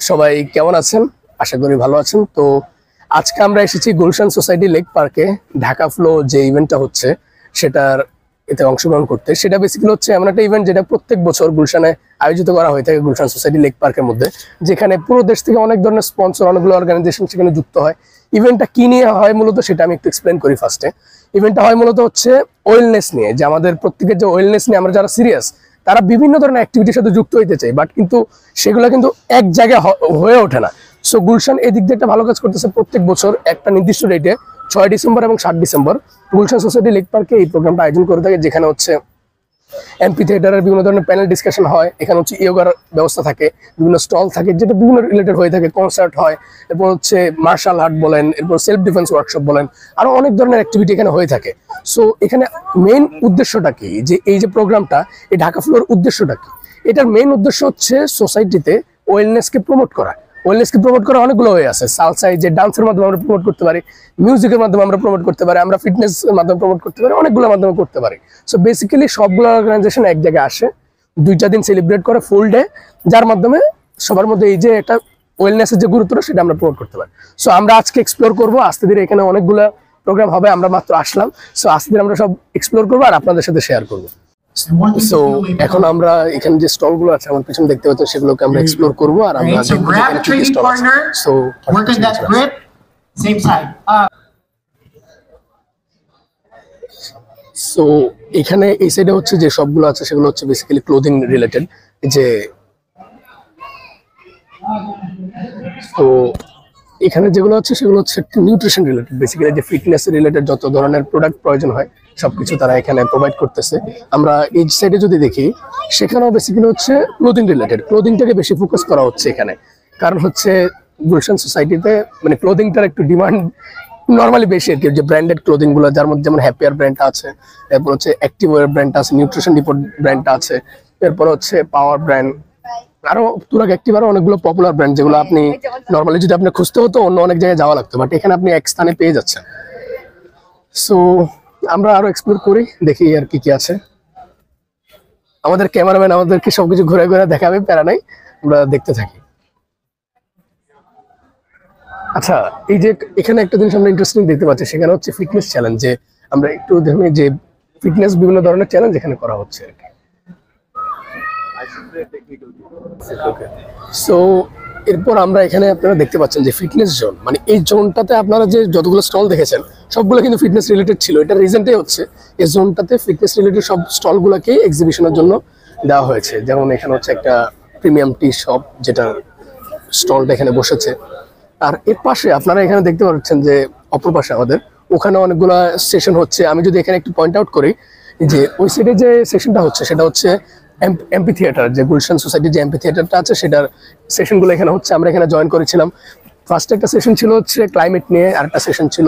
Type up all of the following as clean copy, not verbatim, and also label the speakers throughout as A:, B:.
A: সবাই কেমন আছেন? আশা করি ভালো আছেন। তো আজকে আমরা এসেছি গুলশান সোসাইটি লেক পার্কে ঢাকা ফ্লো যে ইভেন্টটা হচ্ছে সেটার এতে অংশগ্রহণ করতে। সেটা বেসিক্যালি হচ্ছে এমন একটা ইভেন্ট যেটা প্রত্যেক বছর গুলশানে আয়োজিত করা হয়ে থাকে গুলশান সোসাইটি লেক পার্কের মধ্যে, যেখানে পুরো দেশ থেকে অনেক ধরনের স্পন্সর, অনেকগুলো অর্গানাইজেশন সেখানে যুক্ত হয়। ইভেন্টটা কি নিয়ে হয় মূলত সেটা আমি একটু এক্সপ্লেন করি ফার্স্টে। ইভেন্টটা হয় মূলত হচ্ছে ওয়েলনেস নিয়ে, যে আমাদের প্রত্যেকের যে ওয়েলনেস নিয়ে আমরা যারা সিরিয়াস তারা বিভিন্ন ধরনের অ্যাক্টিভিটির সাথে যুক্ত হইতে চাই, বাট কিন্তু সেগুলো কিন্তু এক জায়গায় হয়ে ওঠে না। সো গুলশান এদিক দিয়ে একটা ভালো কাজ করতেছে। প্রত্যেক বছর একটা নির্দিষ্ট ডেটে 6 ডিসেম্বর এবং 7 ডিসেম্বর গুলশান সোসাইটি লেক পার্কে এই প্রোগ্রামটা আয়োজন করে থাকে, যেখানে হচ্ছে এমপি থিয়েটারের বিভিন্ন ধরনের প্যানেল ডিসকাশন হয়। এখানে হচ্ছে ইয়োগার ব্যবস্থা থাকে, বিভিন্ন স্টল থাকে যেটা বিভিন্ন রিলেটেড হয়ে থাকে, কনসার্ট হয়, এরপর হচ্ছে মার্শাল আর্ট বলেন, এরপর সেলফ ডিফেন্স ওয়ার্কশপ বলেন, আরো অনেক ধরনের অ্যাক্টিভিটি এখানে হয়ে থাকে। সো এখানে মেইন উদ্দেশ্যটা কি, যে এই যে প্রোগ্রামটা, এই ঢাকা ফ্লোর উদ্দেশ্যটা কি? এটার মেইন উদ্দেশ্য হচ্ছে সোসাইটিতে ওয়েলনেসকে প্রমোট করা। ওয়েলনেসকে প্রমোট করা অনেকগুলো ওয়ে আছে। সালসাই যে ডান্সের মাধ্যমে আমরা প্রমোট করতে পারি, মিউজিকের মাধ্যমে আমরা প্রমোট করতে পারি, আমরা ফিটনেস মাধ্যমে প্রমোট করতে পারি, অনেকগুলো মাধ্যমে করতে পারি। সো বেসিক্যালি সবগুলো অর্গানাইজেশন এক জায়গায় আসে, 2টা দিন সেলিব্রেট করে ফুল ডে, যার মাধ্যমে সবার মধ্যে এই যে একটা ওয়েলনেসের যে গুরুত্বটা সেটা আমরা প্রমোট করতে পারি। সো আমরা আজকে এক্সপ্লোর করবো আস্তে ধীরে। এখানে অনেকগুলো প্রোগ্রাম হবে, আমরা মাত্র আসলাম। সো আস্তে ধীরে আমরা সব এক্সপ্লোর করবো আর আপনাদের সাথে শেয়ার করবো। সো এখন আমরা এখানে যে স্টল গুলো আছে আমার পিছনে দেখতে পাচ্ছেন, সেগুলোকে আমরা এক্সপ্লোর করবো আর আমরা দেখবো যে এখানে কি স্টল আছে। সো সো এখানে এই সাইডে হচ্ছে যে সবগুলো আছে সেগুলো হচ্ছে বেসিক্যালি ক্লোদিং রিলেটেড। যে তো এখানে যেগুলো আছে সেগুলো হচ্ছে নিউট্রিশন রিলেটেড, বেসিক্যালি যে ফিটনেস রিলেটেড যত ধরনের প্রোডাক্ট প্রয়োজন হয় সবকিছু তারা এখানে প্রোভাইড করতেছে। আমরা এই সাইডে যদি দেখি, সেখানেও বেসিক্যালি হচ্ছে ক্লোদিং রিলেটেড, ক্লোদিংটাকে বেশি ফোকাস করা হচ্ছে এখানে। কারণ হচ্ছে গুলশান সোসাইটিতে মানে ক্লোদিংটার একটু ডিমান্ড নর্মালি বেশি আর কি। যে ব্র্যান্ডেড ক্লোদিং গুলো, যার মধ্যে যেমন হ্যাপিয়ার ব্র্যান্ডটা আছে, এরপর হচ্ছে অ্যাক্টিভওয়্যার ব্র্যান্ডটা আছে, নিউট্রিশন রিপোর্ট ব্র্যান্ডটা আছে, এরপর হচ্ছে পাওয়ার ব্র্যান্ড, আরো তুরাগ অ্যাক্টিভ, আরো অনেকগুলো পপুলার ব্র্যান্ড যেগুলো আপনি নর্মালি যদি আপনি খুঁজতে হতো অন্য অনেক জায়গায় যাওয়া লাগতো, বাট এখানে আপনি এক স্থানে পেয়ে যাচ্ছেন। সো আমরা আরো এক্সপ্লোর করি, দেখি আর কি কি আছে। আমাদের ক্যামেরাম্যান আমাদেরকে সবকিছু ঘুরে ঘুরে দেখাবে, প্যারা নাই, আমরা দেখতে থাকি। আচ্ছা, এই যে এখানে একটা জিনিস আমরা ইন্টারেস্টিং দেখতে পাচ্ছি, সেখানে হচ্ছে ফিটনেস চ্যালেঞ্জ। যে আমরা একটু দেখুন যে ফিটনেস বিভিন্ন ধরনের চ্যালেঞ্জ এখানে করা হচ্ছে আর কি। সো এরপর আমরা এখানে আপনারা দেখতে পাচ্ছেন যে ফিটনেস জোন, মানে এই জোনটাতে আপনারা যে যতগুলো স্টল দেখেছেন সবগুলো কিন্তু ফিটনেস রিলেটেড ছিল। এটার রিজনটাই হচ্ছে এই জোনটাতে ফিটনেস রিলেটেড সব স্টলগুলোকেই এক্সিবিশনের জন্য দেওয়া হয়েছে। যেমন এখানে হচ্ছে একটা প্রিমিয়াম টি শপ, যেটা স্টলটা এখানে বসেছে। আর এর পাশে আপনারা এখানে দেখতে পাচ্ছেন যে অপর পাশে আমাদের ওখানে অনেকগুলো সেশন হচ্ছে। আমি যদি এখানে একটু পয়েন্ট আউট করি, যে ওই সাইডে যে সেশনটা হচ্ছে সেটা হচ্ছে এমপি থিয়েটার, যে গুলশান সোসাইটির যে এমপি থিয়েটারটা আছে সেটার সেশনগুলো এখানে হচ্ছে। আমরা এখানে জয়েন করেছিলাম। ফার্স্টে একটা সেশন ছিল হচ্ছে ক্লাইমেট নিয়ে, আর একটা সেশন ছিল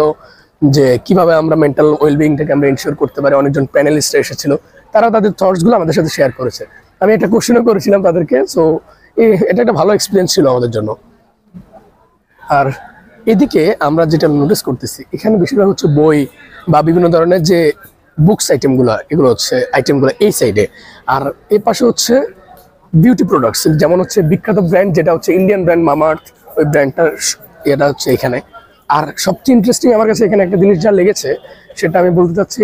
A: যে কিভাবে আমরা মেন্টাল ওয়েলবিংটাকে আমরা ইনশিওর করতে পারি। অনেকজন প্যানেলিস্ট এসেছিল, তারা তাদের থটসগুলো আমাদের সাথে শেয়ার করেছে। আমি একটা কোশ্চেনও করেছিলাম তাদেরকে। সো এটা একটা ভালো এক্সপিরিয়েন্স ছিল আমাদের জন্য। আর এদিকে আমরা যেটা নোটিস করতেছি, এখানে বেশিরভাগ হচ্ছে বই বা বিভিন্ন ধরনের যে বুকস আইটেমগুলো, এগুলো হচ্ছে আইটেমগুলো এই সাইডে। আর এর পাশে হচ্ছে বিউটি প্রোডাক্টস, যেমন হচ্ছে বিখ্যাত ব্র্যান্ড যেটা হচ্ছে ইন্ডিয়ান ব্র্যান্ড মামাআর্থ, ওই ব্র্যান্ডটার এটা হচ্ছে এখানে। আর সবচেয়ে ইন্টারেস্টিং আমার কাছে এখানে একটা জিনিস যা লেগেছে সেটা আমি বলতে চাচ্ছি।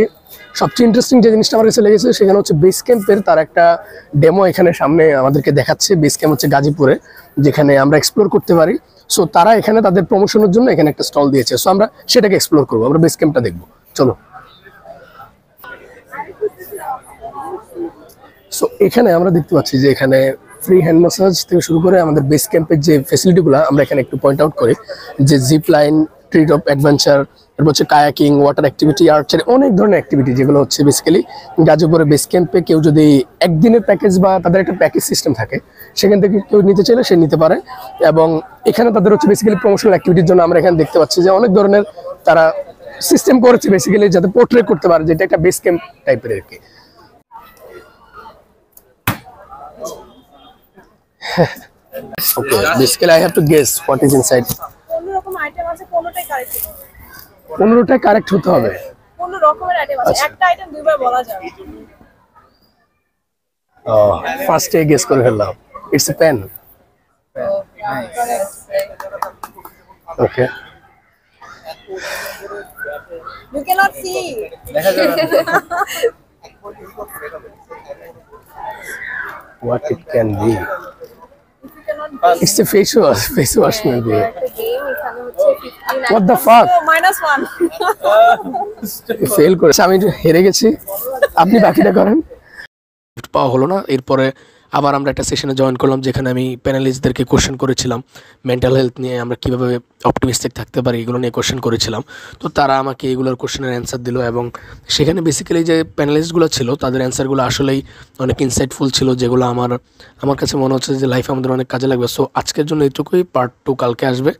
A: সবচেয়ে ইন্টারেস্টিং যে জিনিসটা আমার কাছে লেগেছে, সেখানে হচ্ছে বেস ক্যাম্পের তার একটা ডেমো এখানে সামনে আমাদেরকে দেখাচ্ছে। বেস ক্যাম্প হচ্ছে গাজীপুরে, যেখানে আমরা এক্সপ্লোর করতে পারি। সো তারা এখানে তাদের প্রমোশনের জন্য এখানে একটা স্টল দিয়েছে। সো আমরা সেটাকে এক্সপ্লোর করবো, আমরা বেস ক্যাম্পটা দেখবো, চলো। সো এখানে আমরা দেখতে পাচ্ছি যে এখানে ফ্রি হ্যান্ড ম্যাসাজ থেকে শুরু করে আমাদের বেস ক্যাম্পের যে ফেসিলিটিগুলো আমরা এখানে একটু পয়েন্ট আউট করি। যে zip line, treat of adventure, এরপর হচ্ছে কায়াকিং, ওয়াটার অ্যাক্টিভিটি, আর্চারি, অনেক ধরনের অ্যাক্টিভিটি যেগুলো হচ্ছে বেসিক্যালি গাজীপুরের বেস ক্যাম্পে কেউ যদি একদিনের প্যাকেজ বা তাদের একটা প্যাকেজ সিস্টেম থাকে, সেখান থেকে কেউ নিতে চাইলে সে নিতে পারে। এবং এখানে তাদের হচ্ছে বেসিক্যালি প্রমোশনাল অ্যাক্টিভিটির জন্য আমরা এখানে দেখতে পাচ্ছি যে অনেক ধরনের তারা সিস্টেম করেছে বেসিক্যালি, যাতে পোর্ট্রেট করতে পারে, যেটা একটা বেস ক্যাম্প টাইপের আর কি। Okay, basically I have to guess what is inside.
B: 15 রকম আইটেম আছে, 15টাই কারেক্ট হবে।
A: 15টাই কারেক্ট হতে হবে।
B: 15 রকমের আইটেম আছে, একটা আইটেম দুইবার বলা যাবে।
A: ফার্স্টে গেস করে ফেললাম। It's a pen. Okay
B: You cannot see.
A: what it can be
B: If you cannot
A: it's a face wash maybe
C: একটা গেম এখানে হচ্ছে 15
A: what the fuck
B: Oh, -1.
A: Fail করেছে আমি হেরে গেছি আপনি বাকিটা করেন পাওয়া হলো না এরপরে আবার আমরা একটা সেশনে জয়েন করলাম যেখানে আমি প্যানেলিস্টদেরকে কোশ্চেন করেছিলাম মেন্টাল হেলথ নিয়ে আমরা কীভাবে অপটিমিস্টিক থাকতে পারি এগুলো নিয়ে কোশ্চেন করেছিলাম তো তারা আমাকে এগুলোর কোশ্চেনের অ্যান্সার দিল এবং সেখানে বেসিক্যালি যে প্যানেলিস্টগুলো ছিল তাদের অ্যান্সারগুলো আসলেই অনেক ইনসাইটফুল ছিল যেগুলো আমার কাছে মনে হচ্ছে যে লাইফে আমাদের অনেক কাজে লাগবে সো আজকের জন্য এটুকুই পার্ট 2 কালকে আসবে